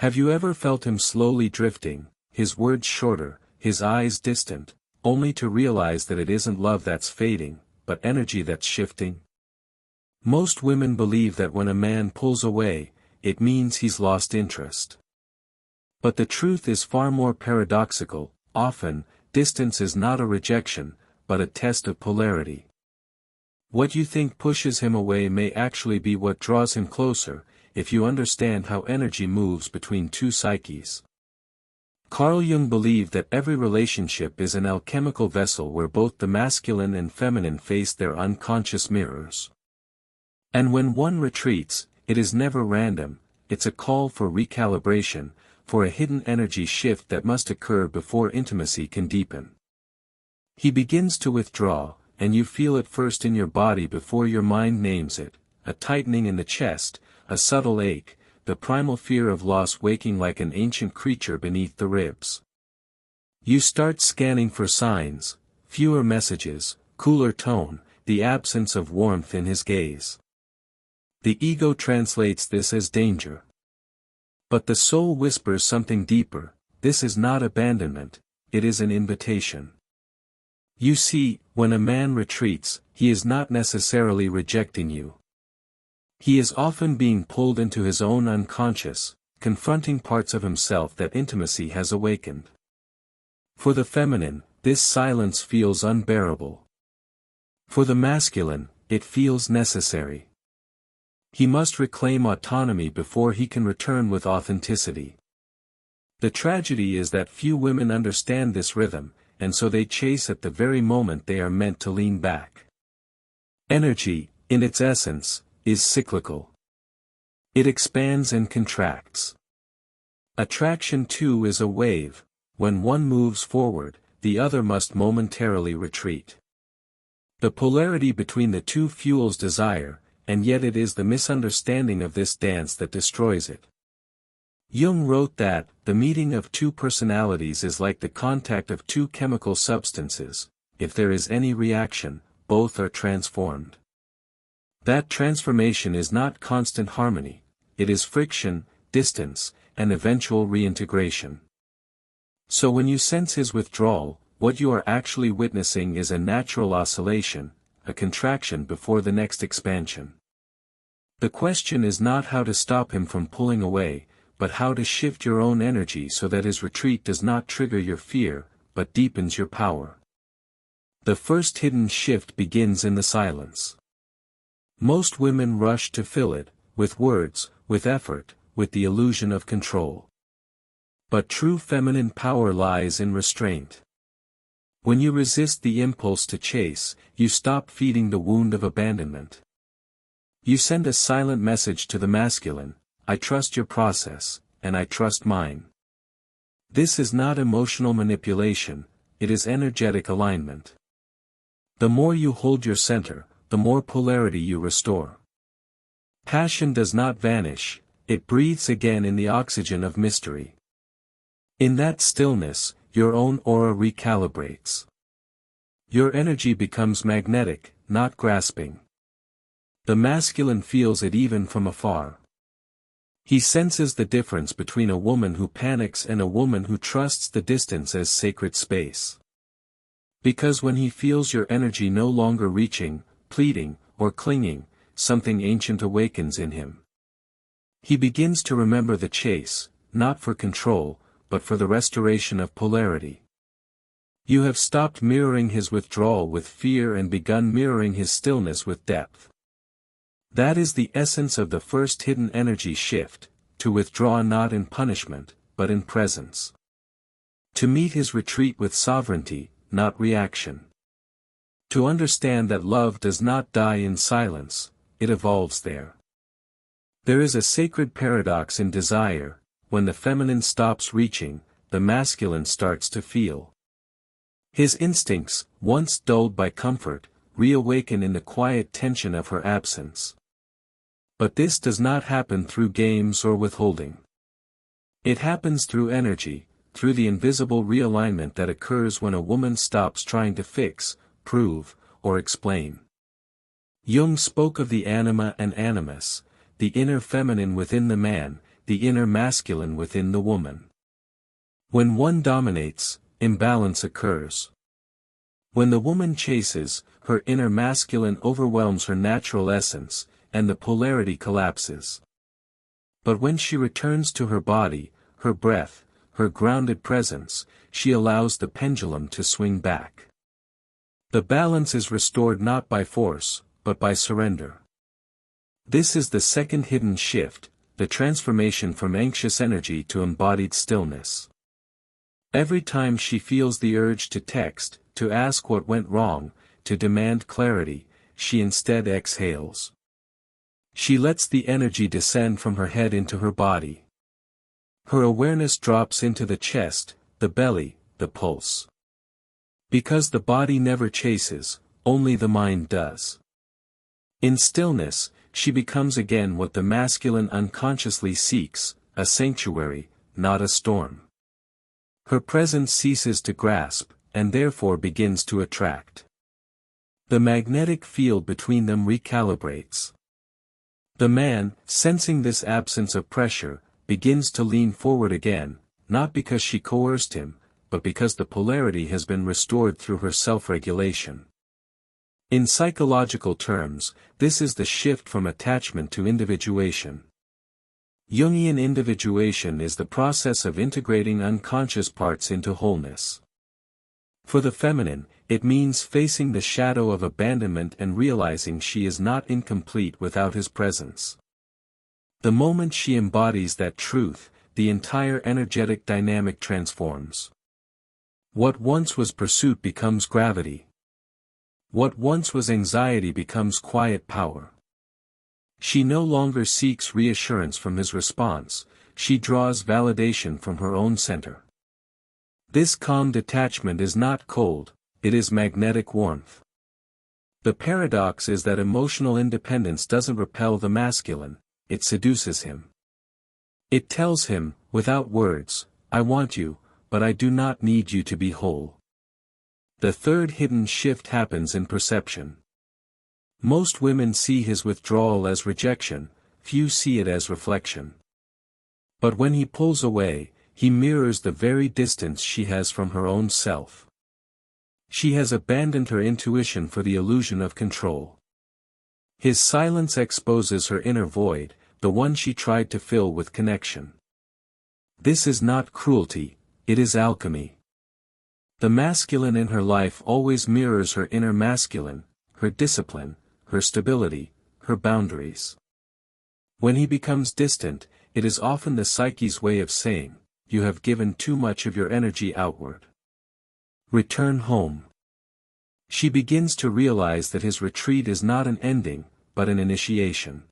Have you ever felt him slowly drifting, his words shorter, his eyes distant, only to realize that it isn't love that's fading, but energy that's shifting? Most women believe that when a man pulls away, it means he's lost interest. But the truth is far more paradoxical. Often, distance is not a rejection, but a test of polarity. What you think pushes him away may actually be what draws him closer, if you understand how energy moves between two psyches. Carl Jung believed that every relationship is an alchemical vessel where both the masculine and feminine face their unconscious mirrors. And when one retreats, it is never random, it's a call for recalibration, for a hidden energy shift that must occur before intimacy can deepen. He begins to withdraw, and you feel it first in your body before your mind names it, a tightening in the chest, a subtle ache, the primal fear of loss waking like an ancient creature beneath the ribs. You start scanning for signs, fewer messages, cooler tone, the absence of warmth in his gaze. The ego translates this as danger. But the soul whispers something deeper: this is not abandonment, it is an invitation. You see, when a man retreats, he is not necessarily rejecting you. He is often being pulled into his own unconscious, confronting parts of himself that intimacy has awakened. For the feminine, this silence feels unbearable. For the masculine, it feels necessary. He must reclaim autonomy before he can return with authenticity. The tragedy is that few women understand this rhythm, and so they chase at the very moment they are meant to lean back. Energy, in its essence, is cyclical. It expands and contracts. Attraction too is a wave. When one moves forward, the other must momentarily retreat. The polarity between the two fuels desire, and yet it is the misunderstanding of this dance that destroys it. Jung wrote that, the meeting of two personalities is like the contact of two chemical substances. If there is any reaction, both are transformed. That transformation is not constant harmony, it is friction, distance, and eventual reintegration. So when you sense his withdrawal, what you are actually witnessing is a natural oscillation, a contraction before the next expansion. The question is not how to stop him from pulling away, but how to shift your own energy so that his retreat does not trigger your fear, but deepens your power. The first hidden shift begins in the silence. Most women rush to fill it, with words, with effort, with the illusion of control. But true feminine power lies in restraint. When you resist the impulse to chase, you stop feeding the wound of abandonment. You send a silent message to the masculine: I trust your process, and I trust mine. This is not emotional manipulation, it is energetic alignment. The more you hold your center, the more polarity you restore. Passion does not vanish, it breathes again in the oxygen of mystery. In that stillness, your own aura recalibrates. Your energy becomes magnetic, not grasping. The masculine feels it even from afar. He senses the difference between a woman who panics and a woman who trusts the distance as sacred space. Because when he feels your energy no longer reaching, pleading, or clinging, something ancient awakens in him. He begins to remember the chase, not for control, but for the restoration of polarity. You have stopped mirroring his withdrawal with fear and begun mirroring his stillness with depth. That is the essence of the first hidden energy shift, to withdraw not in punishment, but in presence. To meet his retreat with sovereignty, not reaction. To understand that love does not die in silence, it evolves there. There is a sacred paradox in desire: when the feminine stops reaching, the masculine starts to feel. His instincts, once dulled by comfort, reawaken in the quiet tension of her absence. But this does not happen through games or withholding. It happens through energy, through the invisible realignment that occurs when a woman stops trying to fix, prove, or explain. Jung spoke of the anima and animus, the inner feminine within the man, the inner masculine within the woman. When one dominates, imbalance occurs. When the woman chases, her inner masculine overwhelms her natural essence, and the polarity collapses. But when she returns to her body, her breath, her grounded presence, she allows the pendulum to swing back. The balance is restored not by force, but by surrender. This is the second hidden shift, the transformation from anxious energy to embodied stillness. Every time she feels the urge to text, to ask what went wrong, to demand clarity, she instead exhales. She lets the energy descend from her head into her body. Her awareness drops into the chest, the belly, the pulse. Because the body never chases, only the mind does. In stillness, she becomes again what the masculine unconsciously seeks, a sanctuary, not a storm. Her presence ceases to grasp, and therefore begins to attract. The magnetic field between them recalibrates. The man, sensing this absence of pressure, begins to lean forward again, not because she coerced him, but because the polarity has been restored through her self-regulation. In psychological terms, this is the shift from attachment to individuation. Jungian individuation is the process of integrating unconscious parts into wholeness. For the feminine, it means facing the shadow of abandonment and realizing she is not incomplete without his presence. The moment she embodies that truth, the entire energetic dynamic transforms. What once was pursuit becomes gravity. What once was anxiety becomes quiet power. She no longer seeks reassurance from his response, she draws validation from her own center. This calm detachment is not cold, it is magnetic warmth. The paradox is that emotional independence doesn't repel the masculine, it seduces him. It tells him, without words, I want you, but I do not need you to be whole. The third hidden shift happens in perception. Most women see his withdrawal as rejection, few see it as reflection. But when he pulls away, he mirrors the very distance she has from her own self. She has abandoned her intuition for the illusion of control. His silence exposes her inner void, the one she tried to fill with connection. This is not cruelty, it is alchemy. The masculine in her life always mirrors her inner masculine, her discipline, her stability, her boundaries. When he becomes distant, it is often the psyche's way of saying, you have given too much of your energy outward. Return home. She begins to realize that his retreat is not an ending, but an initiation.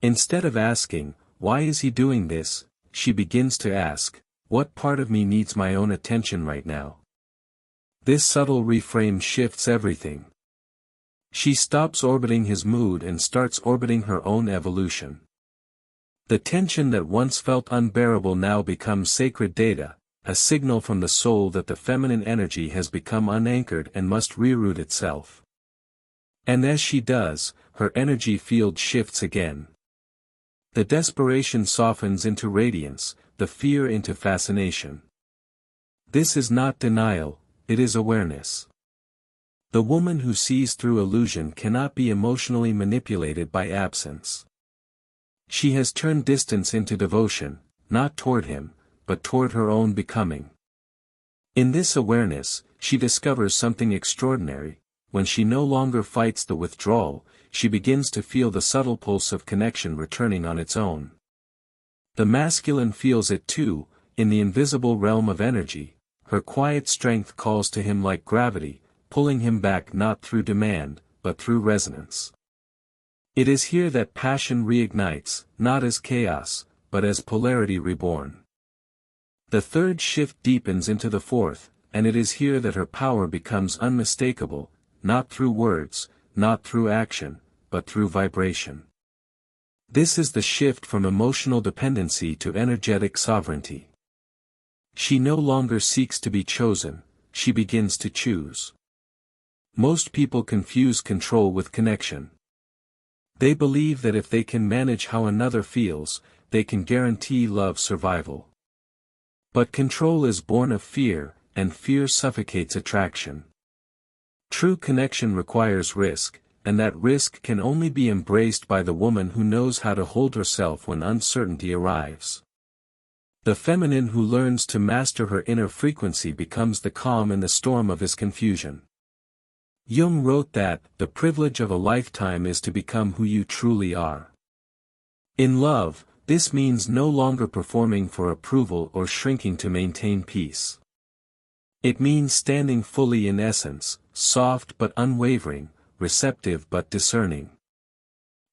Instead of asking, why is he doing this, she begins to ask, what part of me needs my own attention right now? This subtle reframe shifts everything. She stops orbiting his mood and starts orbiting her own evolution. The tension that once felt unbearable now becomes sacred data, a signal from the soul that the feminine energy has become unanchored and must reroute itself. And as she does, her energy field shifts again. The desperation softens into radiance, the fear into fascination. This is not denial, it is awareness. The woman who sees through illusion cannot be emotionally manipulated by absence. She has turned distance into devotion, not toward him, but toward her own becoming. In this awareness, she discovers something extraordinary. When she no longer fights the withdrawal, she begins to feel the subtle pulse of connection returning on its own. The masculine feels it too, in the invisible realm of energy, her quiet strength calls to him like gravity, pulling him back not through demand, but through resonance. It is here that passion reignites, not as chaos, but as polarity reborn. The third shift deepens into the fourth, and it is here that her power becomes unmistakable, not through words, not through action, but through vibration. This is the shift from emotional dependency to energetic sovereignty. She no longer seeks to be chosen, she begins to choose. Most people confuse control with connection. They believe that if they can manage how another feels, they can guarantee love's survival. But control is born of fear, and fear suffocates attraction. True connection requires risk, and that risk can only be embraced by the woman who knows how to hold herself when uncertainty arrives. The feminine who learns to master her inner frequency becomes the calm in the storm of his confusion. Jung wrote that, "The privilege of a lifetime is to become who you truly are." In love, this means no longer performing for approval or shrinking to maintain peace. It means standing fully in essence, soft but unwavering, receptive but discerning.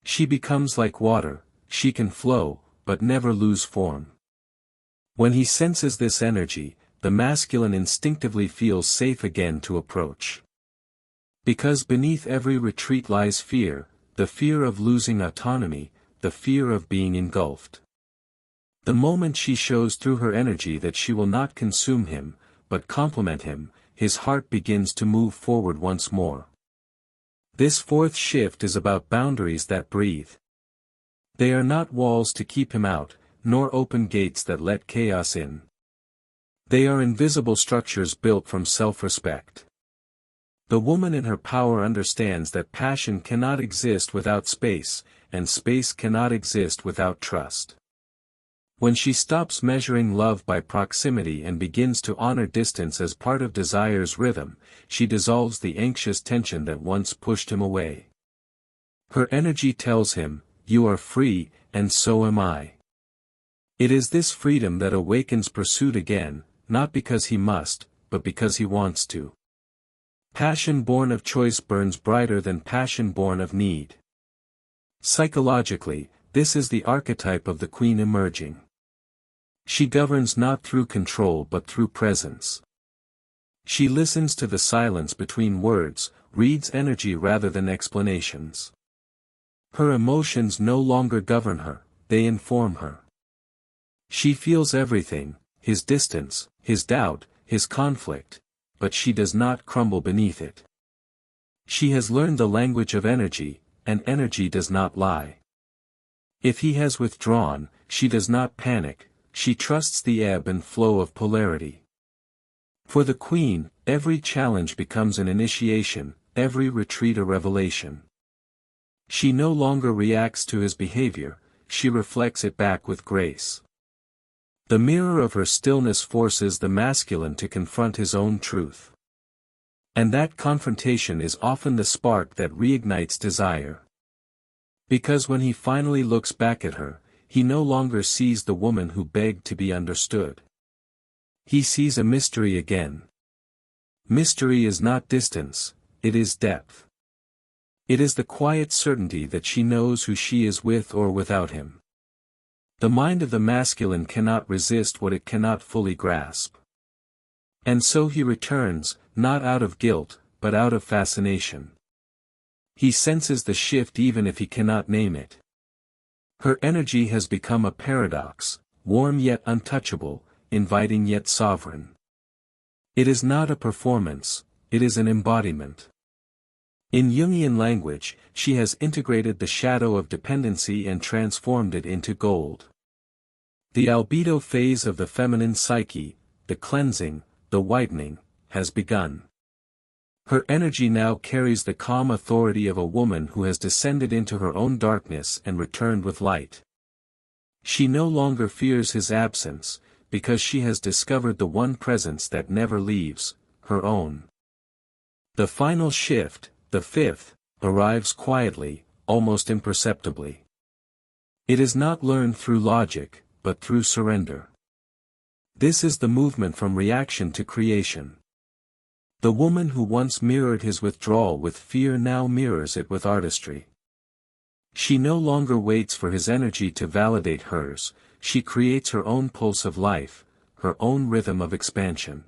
She becomes like water, she can flow, but never lose form. When he senses this energy, the masculine instinctively feels safe again to approach. Because beneath every retreat lies fear, the fear of losing autonomy, the fear of being engulfed. The moment she shows through her energy that she will not consume him, but complement him, his heart begins to move forward once more. This fourth shift is about boundaries that breathe. They are not walls to keep him out, nor open gates that let chaos in. They are invisible structures built from self-respect. The woman in her power understands that passion cannot exist without space, and space cannot exist without trust. When she stops measuring love by proximity and begins to honor distance as part of desire's rhythm, she dissolves the anxious tension that once pushed him away. Her energy tells him, "You are free, and so am I." It is this freedom that awakens pursuit again, not because he must, but because he wants to. Passion born of choice burns brighter than passion born of need. Psychologically, this is the archetype of the queen emerging. She governs not through control but through presence. She listens to the silence between words, reads energy rather than explanations. Her emotions no longer govern her, they inform her. She feels everything, his distance, his doubt, his conflict, but she does not crumble beneath it. She has learned the language of energy, and energy does not lie. If he has withdrawn, she does not panic, she trusts the ebb and flow of polarity. For the queen, every challenge becomes an initiation, every retreat a revelation. She no longer reacts to his behavior, she reflects it back with grace. The mirror of her stillness forces the masculine to confront his own truth. And that confrontation is often the spark that reignites desire. Because when he finally looks back at her, he no longer sees the woman who begged to be understood. He sees a mystery again. Mystery is not distance, it is depth. It is the quiet certainty that she knows who she is with or without him. The mind of the masculine cannot resist what it cannot fully grasp. And so he returns, not out of guilt, but out of fascination. He senses the shift even if he cannot name it. Her energy has become a paradox, warm yet untouchable, inviting yet sovereign. It is not a performance, it is an embodiment. In Jungian language, she has integrated the shadow of dependency and transformed it into gold. The albedo phase of the feminine psyche, the cleansing, the whitening, has begun. Her energy now carries the calm authority of a woman who has descended into her own darkness and returned with light. She no longer fears his absence, because she has discovered the one presence that never leaves, her own. The final shift, the fifth, arrives quietly, almost imperceptibly. It is not learned through logic, but through surrender. This is the movement from reaction to creation. The woman who once mirrored his withdrawal with fear now mirrors it with artistry. She no longer waits for his energy to validate hers, she creates her own pulse of life, her own rhythm of expansion.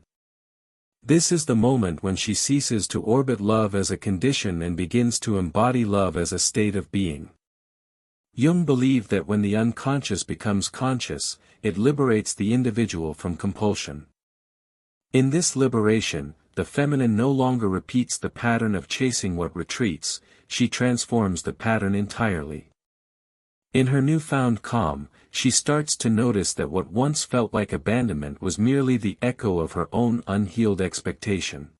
This is the moment when she ceases to orbit love as a condition and begins to embody love as a state of being. Jung believed that when the unconscious becomes conscious, it liberates the individual from compulsion. In this liberation, the feminine no longer repeats the pattern of chasing what retreats, she transforms the pattern entirely. In her newfound calm, she starts to notice that what once felt like abandonment was merely the echo of her own unhealed expectation.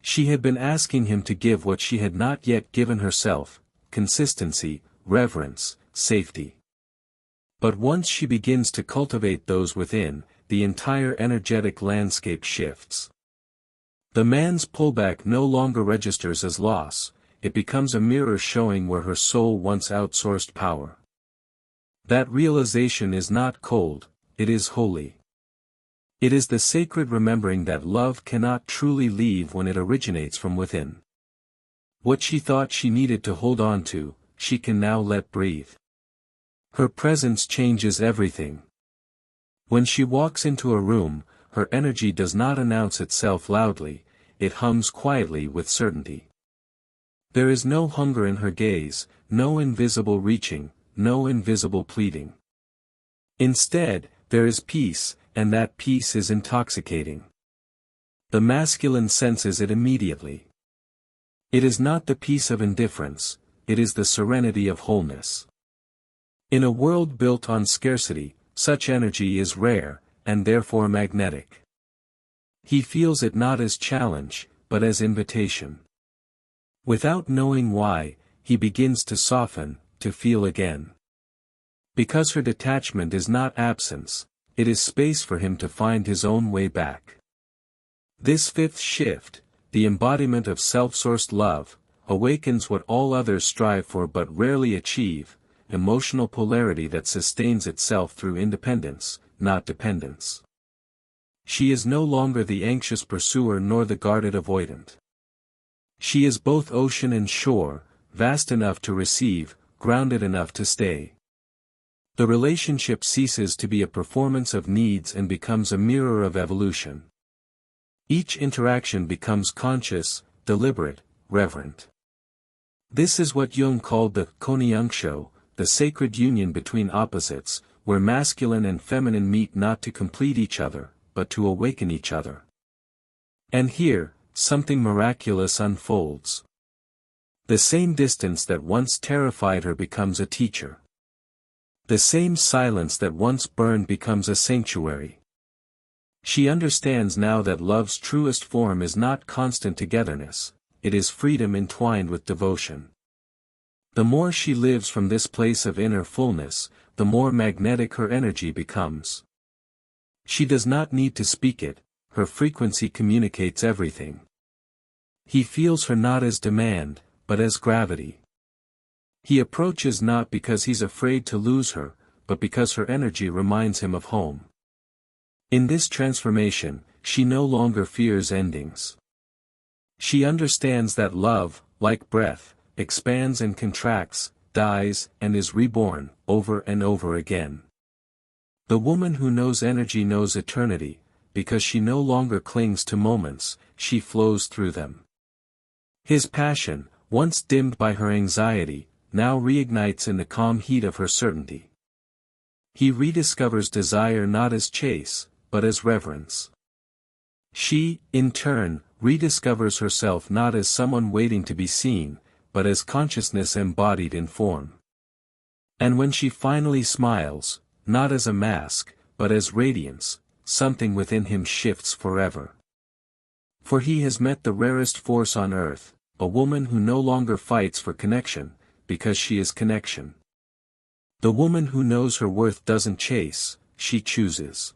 She had been asking him to give what she had not yet given herself: consistency, reverence, safety. But once she begins to cultivate those within, the entire energetic landscape shifts. The man's pullback no longer registers as loss, it becomes a mirror showing where her soul once outsourced power. That realization is not cold, it is holy. It is the sacred remembering that love cannot truly leave when it originates from within. What she thought she needed to hold on to, she can now let breathe. Her presence changes everything. When she walks into a room, her energy does not announce itself loudly, it hums quietly with certainty. There is no hunger in her gaze, no invisible reaching, no invisible pleading. Instead, there is peace, and that peace is intoxicating. The masculine senses it immediately. It is not the peace of indifference, it is the serenity of wholeness. In a world built on scarcity, such energy is rare, and therefore magnetic. He feels it not as challenge, but as invitation. Without knowing why, he begins to soften, to feel again. Because her detachment is not absence, it is space for him to find his own way back. This fifth shift, the embodiment of self-sourced love, awakens what all others strive for but rarely achieve: emotional polarity that sustains itself through independence, not dependence. She is no longer the anxious pursuer nor the guarded avoidant. She is both ocean and shore, vast enough to receive, grounded enough to stay. The relationship ceases to be a performance of needs and becomes a mirror of evolution. Each interaction becomes conscious, deliberate, reverent. This is what Jung called the Konjunktio, the sacred union between opposites, where masculine and feminine meet not to complete each other, but to awaken each other. And here, something miraculous unfolds. The same distance that once terrified her becomes a teacher. The same silence that once burned becomes a sanctuary. She understands now that love's truest form is not constant togetherness, it is freedom entwined with devotion. The more she lives from this place of inner fullness, the more magnetic her energy becomes. She does not need to speak it, her frequency communicates everything. He feels her not as demand, but as gravity. He approaches not because he's afraid to lose her, but because her energy reminds him of home. In this transformation, she no longer fears endings. She understands that love, like breath, expands and contracts, dies and is reborn, over and over again. The woman who knows energy knows eternity, because she no longer clings to moments, she flows through them. His passion, once dimmed by her anxiety, now reignites in the calm heat of her certainty. He rediscovers desire not as chase, but as reverence. She, in turn, rediscovers herself not as someone waiting to be seen, but as consciousness embodied in form. And when she finally smiles, not as a mask, but as radiance, something within him shifts forever. For he has met the rarest force on earth, a woman who no longer fights for connection, because she is connection. The woman who knows her worth doesn't chase, she chooses.